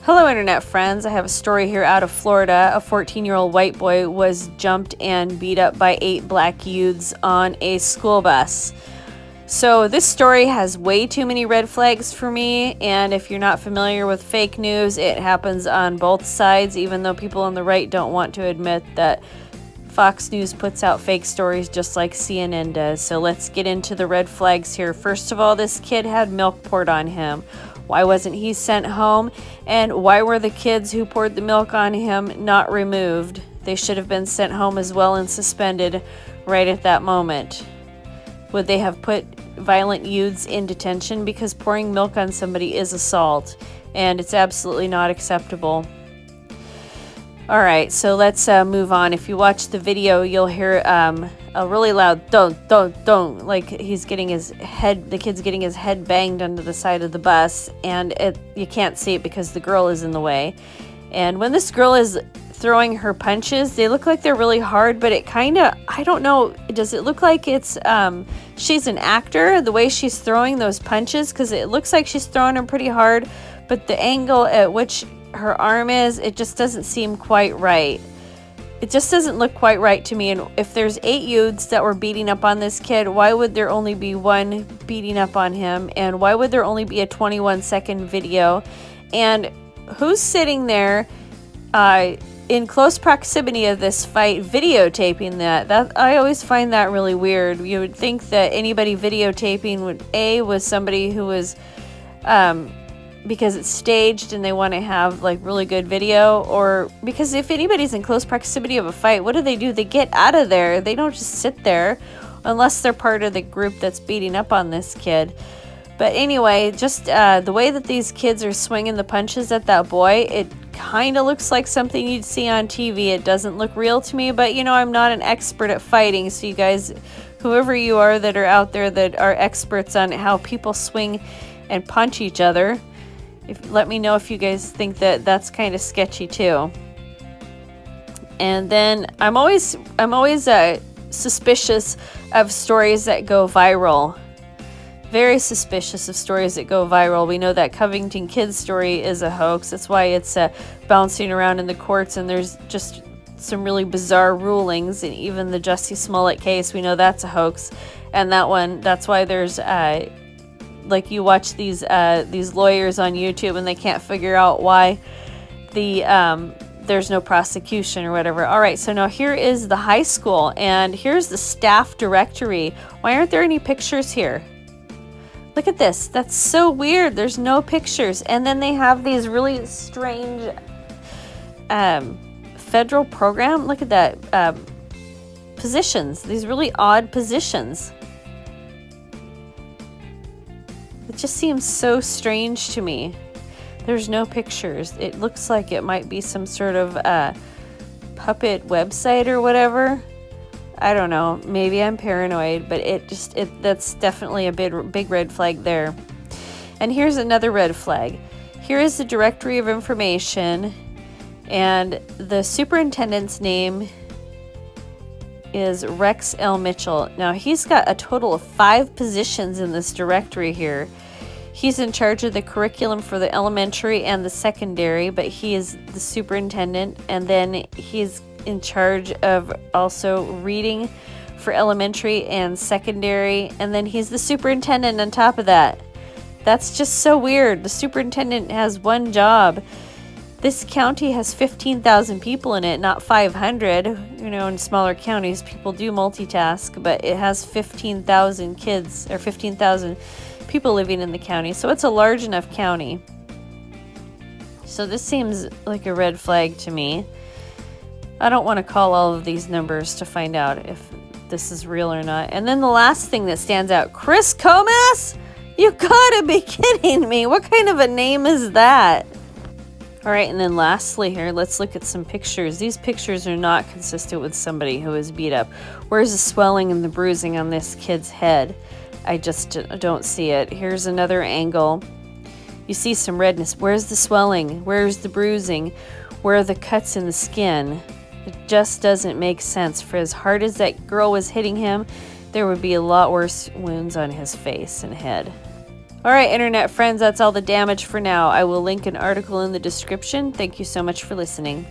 Hello internet friends, I have a story here out of Florida. A 14-year-old white boy was jumped and beat up by 8 black youths on a school bus. So this story has way too many red flags for me, and if you're not familiar with fake news, it happens on both sides, even though people on the right don't want to admit that Fox News puts out fake stories just like CNN does. So let's get into the red flags here. First of all, this kid had milk poured on him. Why wasn't he sent home? And why were the kids who poured the milk on him not removed? They should have been sent home as well and suspended right at that moment. Would they have put violent youths in detention? Because pouring milk on somebody is assault, and it's absolutely not acceptable. All right, so let's move on. If you watch the video, you'll hear a really loud don't, like he's getting his head, the kid's getting his head banged under the side of the bus, and you can't see it because the girl is in the way. And when this girl is throwing her punches, they look like they're really hard, but it kind of, I don't know, does it look like it's she's an actor, the way she's throwing those punches? Because it looks like she's throwing them pretty hard, but the angle at which her arm is, it just doesn't seem quite right. It just doesn't look quite right to me. And if there's 8 youths that were beating up on this kid, why would there only be one beating up on him? And why would there only be a 21-second video? And who's sitting there in close proximity of this fight videotaping that? I always find that really weird. You would think that anybody videotaping was somebody who was because it's staged and they want to have like really good video, or because if anybody's in close proximity of a fight, what do? They get out of there. They don't just sit there unless they're part of the group that's beating up on this kid. But anyway, just the way that these kids are swinging the punches at that boy, it kind of looks like something you'd see on TV. It doesn't look real to me, but you know, I'm not an expert at fighting, so you guys, whoever you are that are out there that are experts on how people swing and punch each other, let me know if you guys think that that's kind of sketchy too. And then I'm always suspicious of stories that go viral. Very suspicious of stories that go viral. We know that Covington Kid's story is a hoax. That's why it's bouncing around in the courts, and there's just some really bizarre rulings. And even the Jussie Smollett case, we know that's a hoax. And that's why there's like you watch these lawyers on YouTube and they can't figure out why there's no prosecution or whatever. All right, so now here is the high school, and here's the staff directory. Why aren't there any pictures here? Look at this. That's so weird. There's no pictures. And then they have these really strange federal program. Look at that. Positions. These really odd positions. It just seems so strange to me. There's no pictures. It looks like it might be some sort of puppet website or whatever. I don't know. Maybe I'm paranoid, but that's definitely a big red flag there. And here's another red flag. Here is the directory of information, and the superintendent's name is Rex L. Mitchell. Now, he's got a total of 5 positions in this directory here. He's in charge of the curriculum for the elementary and the secondary, but he is the superintendent, and then he's in charge of also reading for elementary and secondary, and then he's the superintendent on top of that. That's just so weird. The superintendent has one job. This county has 15,000 people in it, not 500. You know, in smaller counties, people do multitask, but it has 15,000 kids, or 15,000 people living in the county. So it's a large enough county. So this seems like a red flag to me. I don't want to call all of these numbers to find out if this is real or not. And then the last thing that stands out, Chris Comas? You gotta be kidding me. What kind of a name is that? All right, and then lastly here, let's look at some pictures. These pictures are not consistent with somebody who is beat up. Where's the swelling and the bruising on this kid's head? I just don't see it. Here's another angle. You see some redness. Where's the swelling? Where's the bruising? Where are the cuts in the skin? It just doesn't make sense. For as hard as that girl was hitting him, there would be a lot worse wounds on his face and head. All right, internet friends, that's all the damage for now. I will link an article in the description. Thank you so much for listening.